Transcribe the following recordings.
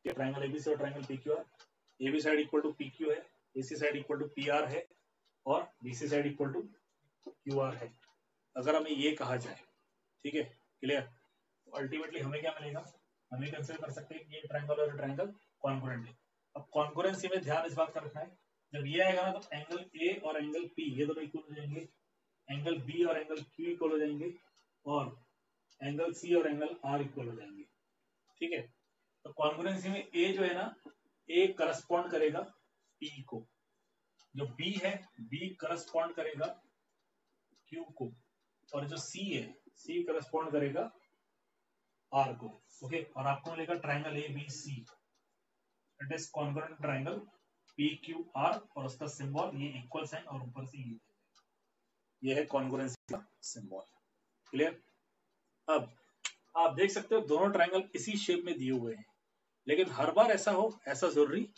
है, triangle A B C और triangle P Q R. A B side equal to P Q है, A C side equal to P R है और B C side equal to Q R है। अगर हमें ये कहा जाए, ठीक है, क्लियर, तो अल्टीमेटली हमें क्या मिलेगा, हमें कंसीडर कर सकते हैं कि ये ट्राइंगल और ट्राइंगल कॉन्ग्रुएंट है। अब कॉन्ग्रुएंसी में ध्यान इस बात का रखना है, जब ये आएगा ना तो एंगल ए और एंगल पी ये दोनों इक्वल हो जाएंगे, एंगल बी और एंगल क्यू इक्वल हो जाएंगे और एंगल सी और एंगल आर इक्वल हो जाएंगे, ठीक है। तो कॉन्ग्रुएंसी में ए जो है ना, ए करस्पॉन्ड करेगा पी को, जो बी है बी करस्पॉन्ड करेगा क्यू को, और जो सी है सी करस्पॉन्ड करेगा आर को, ओके। और आपको मिलेगा triangle A B C, it is congruent triangle P Q R, और उसका सिंबल ये इक्वल साइन और ऊपर से ये है कॉन्ग्रुएंसी का सिंबल, क्लियर। अब आप देख सकते हो दोनों ट्राइंगल इसी शेप में दिए हुए हैं, लेकिन हर बार ऐसा हो ऐसा जरूरी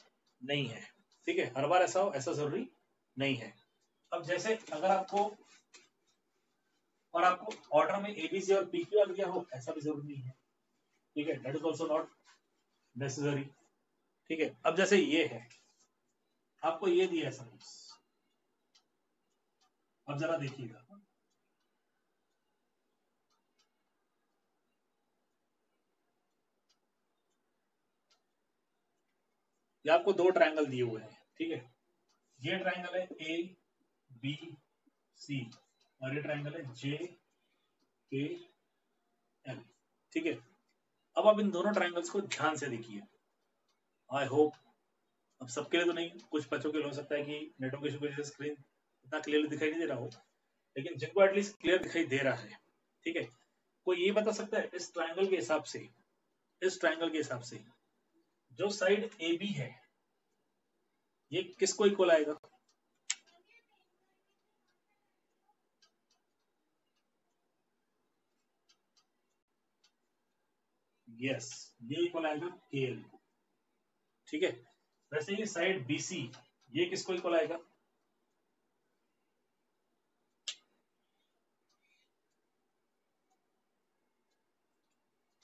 नहीं है, ठीक है, हर बार ऐसा हो ऐसा जरूरी नहीं है। अब जैसे अगर आपको ऑर्डर में एबीसी और पीक्यूआर दिया हो ऐसा भी जरूरी नहीं है, ठीक है, that is also not necessary, ठीक है। अब जैसे ये है, आपको ये दिया है सपोज, अब जरा देखिएगा, ये आपको दो ट्राइंगल दिए हुए हैं, ठीक है, ये ट्राइंगल है ए बी सी और ये ट्राइंगल है जे के एल, ठीक है। अब आप इन दोनों ट्राइंगल्स को ध्यान से देखिए, आई होप, अब सबके लिए तो नहीं, कुछ बच्चों के लिए हो सकता है कि नेटवर्क की वजह से स्क्रीन इतना क्लियरली दिखाई नहीं दे रहा हो, लेकिन जिनको एटलीस्ट क्लियर दिखाई दे रहा है, ठीक है, कोई ये बता सकता है इस ट्राइंगल के हिसाब से, इस ट्राइंगल के हिसाब से जो साइड ए बी है ये किसको इक्वल आएगा? यस, ये इक्वल आएगा के एल, ठीक है। वैसे ये साइड बीसी ये किसको इक्वल आएगा?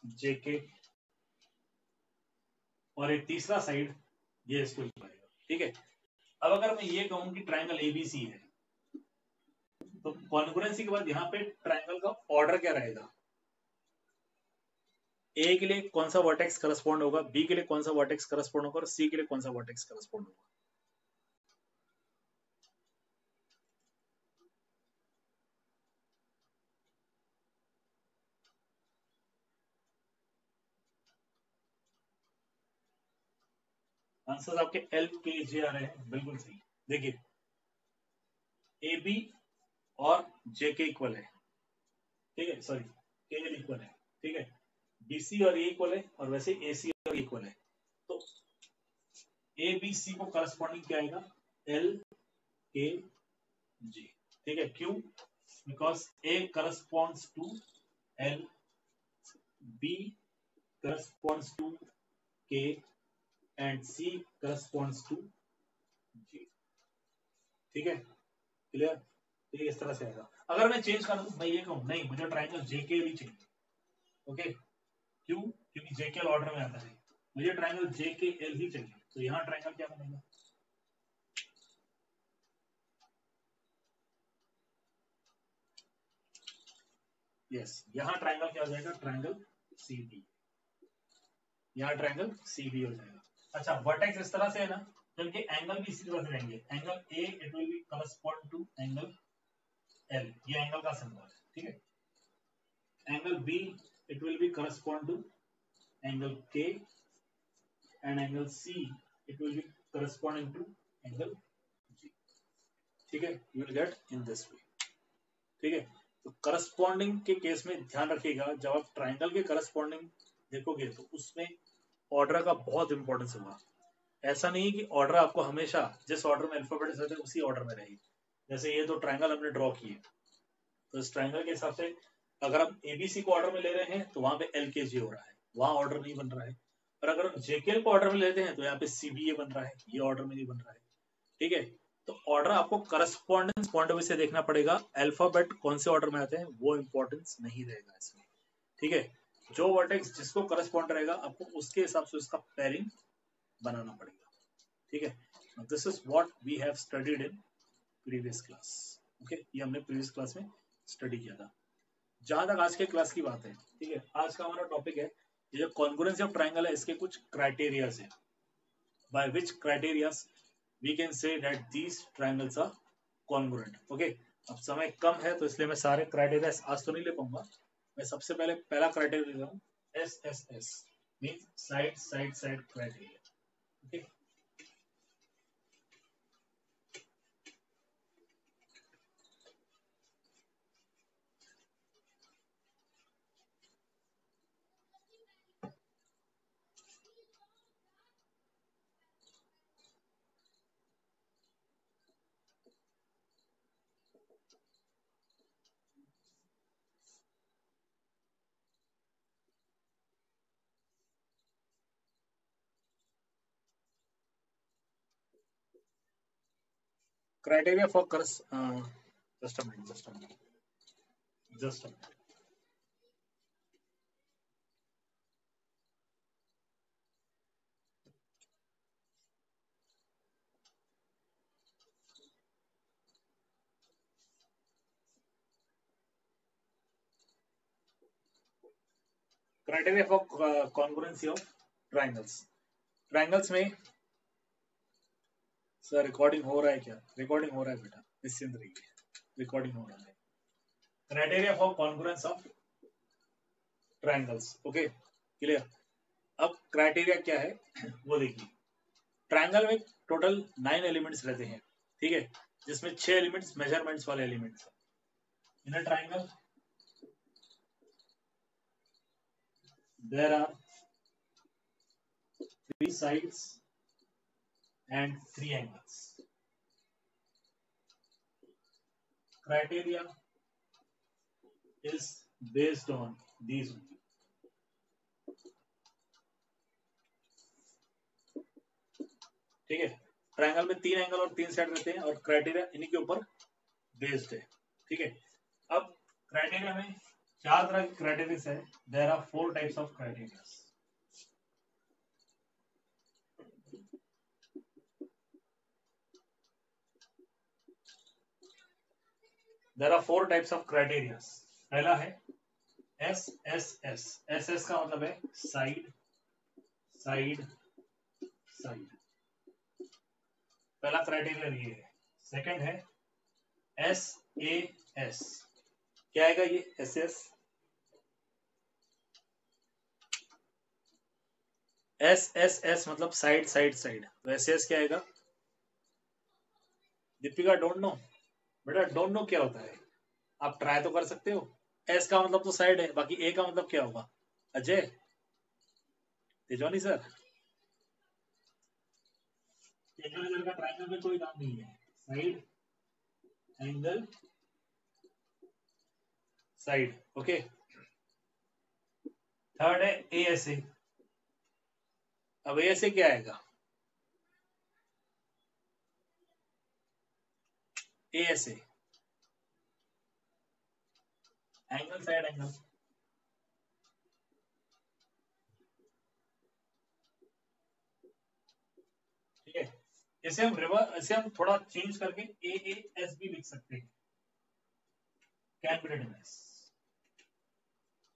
जेके, और एक तीसरा साइड ये इसको इक्वल आएगा, ठीक है। अब अगर मैं ये कहूं कि ट्राइंगल एबीसी है, तो कॉन्ग्रुएंसी के बाद यहाँ पे ट्राइंगल का ऑर्डर क्या रहेगा? ए के लिए कौन सा वर्टेक्स करस्पॉन्ड होगा, बी के लिए कौन सा वर्टेक्स करस्पॉन्ड होगा और सी के लिए कौन सा वर्टेक्स करस्पॉन्ड होगा? आंसर आपके एल के जे आ रहे हैं, बिल्कुल सही। देखिए ए बी और जे के इक्वल है, ठीक है, सॉरी के एल इक्वल है, ठीक है, बीसी और ए इक्वल है, और वैसे ए सी और इक्वल है, तो ए बी सी को करस्पॉन्डिंग क्या आएगा? एल के जी, ठीक है। क्यों? Because A corresponds to L, B corresponds to K and C corresponds to G, ठीक है, क्लियर। ठीक है, इस तरह से आएगा। अगर मैं चेंज कर दूं, मैं ये कहूं नहीं मुझे ट्राइंगल जेके भी चाहिए, ओके, क्यों? क्योंकि जेके ऑर्डर में आता है, मुझे ट्राइंगल जेके एल ही चाहिए, तो यहाँ ट्राइंगल क्या बनेगा? यस, यहाँ ट्राइंगल क्या हो जाएगा? ट्राइंगल सी डी, यहाँ ट्राइंगल सी डी हो जाएगा। अच्छा, वर्टेक्स इस तरह से है ना, क्योंकि एंगल भी इसी तरह से रहेंगे, angle A it will be correspond to angle L, ये एंगल का सिंबल है, ठीक है। Angle B it will be correspond to angle K and angle C it will be corresponding to angle G, ठीक है, you will get in this way, ठीक है। तो करस्पॉन्डिंग के केस में ध्यान रखिएगा, जब आप ट्राइंगल के करस्पॉन्डिंग देखोगे तो उसमें ऑर्डर का बहुत इंपॉर्टेंस होगा। ऐसा नहीं कि ऑर्डर आपको हमेशा जिस ऑर्डर में अल्फाबेट्स रहते हैं उसी ऑर्डर में रहेगी। जैसे ये दो ट्राइंगल हमने ड्रॉ किए, तो इस ट्राइंगल के हिसाब से अगर हम एबीसी को ऑर्डर में ले रहे हैं तो वहां पे एल के जी हो रहा है, वहां ऑर्डर नहीं बन रहा है। और अगर हम जेकेएल को ऑर्डर में लेते हैं तो यहाँ पे सीबीए बन रहा है, ये ऑर्डर में नहीं बन रहा है, ठीक है। तो ऑर्डर आपको करस्पॉन्डेंस पॉइंट ऑफ व्यू से देखना पड़ेगा, अल्फाबेट कौन से ऑर्डर में आते हैं वो इंपॉर्टेंस नहीं रहेगा इसमें, ठीक है। जो वर्टेक्स जिसको करस्पॉन्ड रहेगा आपको उसके हिसाब से उसका पेयरिंग बनाना पड़ेगा, ठीक है। This is what we have studied in previous class, okay, ये हमने प्रीवियस क्लास में स्टडी किया था। जहां तक आज के क्लास की बात है, ठीक है, आज का हमारा टॉपिक है ये जो कॉन्ग्रुएंसी ऑफ ट्रायंगल है, इसके कुछ क्राइटेरियाज है, by which criterias we can say that these triangles are congruent, okay. अब समय कम है तो इसलिए मैं सारे क्राइटेरिया आज तो नहीं ले पाऊंगा। मैं सबसे पहले पहला क्राइटेरिया ले रहा हूँ, SSS means side side side criteria, okay. Criteria for just a minute, just a minute, just a minute. Criteria for congruency of triangles. Triangles में सर रिकॉर्डिंग हो रहा है क्या? रिकॉर्डिंग हो रहा है बेटा, निश्चिंत रहिए, रिकॉर्डिंग हो रहा है। Criteria for congruence of triangles, okay, clear. अब क्राइटेरिया क्या है वो देखिए। ट्रायंगल में टोटल 9 एलिमेंट्स रहते हैं, ठीक है, जिसमें 6 एलिमेंट्स मेजरमेंट्स वाले elements. In a triangle there are 3 sides and 3 angles. Criteria is based on these only. ठीक है, ट्रायंगल में 3 एंगल और 3 साइड रहते हैं और क्राइटेरिया इन्हीं के ऊपर बेस्ड है, ठीक है। अब क्राइटेरिया में 4 तरह के क्राइटेरिया है। There are 4 types of criteria. There are 4 types of criteria. पहला है SSS। SS का मतलब है साइड साइड साइड, पहला क्राइटेरिया ये है। सेकंड है SAS। क्या आएगा ये SS? SSS मतलब साइड साइड साइड, तो SS क्या आएगा? दीपिका डोंट नो, बेटा डोंट नो क्या होता है, आप ट्राई तो कर सकते हो। S का मतलब तो साइड है, बाकी A का मतलब क्या होगा? अजय, तेजवानी सर, तेजवानी का ट्रायंगल में कोई काम नहीं है, side angle side, okay. Third है ASA। अब ASA क्या आएगा? ASA एंगल साइड एंगल, ठीक है। इसे हम थोड़ा चेंज करके AAS भी लिख सकते हैं, can be written as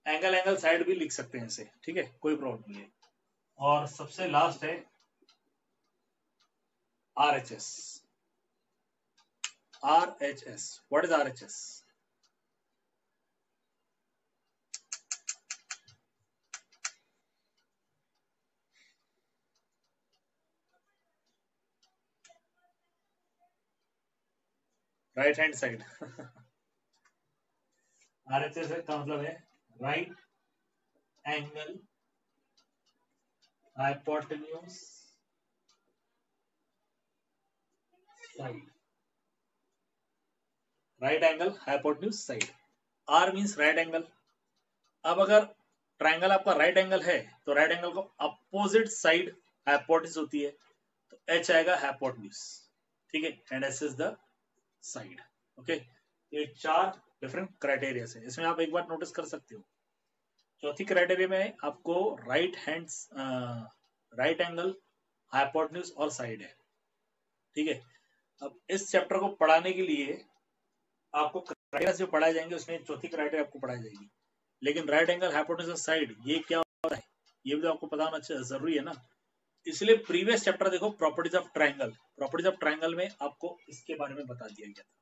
angle angle side भी लिख सकते हैं इसे, ठीक है, कोई प्रॉब्लम नहीं है। और सबसे लास्ट है RHS। RHS, what is RHS? Right hand side. RHS का मतलब है right angle hypotenuse side, right angle hypotenuse side. R means right angle. अब अगर ट्रायंगल आपका राइट एंगल है तो राइट एंगल को अपोजिट साइड हाइपोटेन्यूज होती है, तो H आएगा हाइपोटेन्यूज, ठीक है, and S is the side, okay. ये 4 डिफरेंट क्राइटेरिया है। इसमें आप एक बार नोटिस कर सकते हो, चौथी क्राइटेरिया में आपको राइट एंगल, हाइपोटेन्यूज और साइड है, ठीक है। अब इस चैप्टर को पढ़ाने के लिए आपको क्राइटेरिया जो पढ़ाए जाएंगे उसमें चौथी क्राइटेरिया आपको पढ़ाई जाएगी, लेकिन राइट एंगल, हाइपोटेन्यूज और साइड ये क्या होता है ये भी तो आपको पता होना जरूरी है ना। इसलिए प्रीवियस चैप्टर देखो, properties of triangle, properties of triangle में आपको इसके बारे में बता दिया गया था।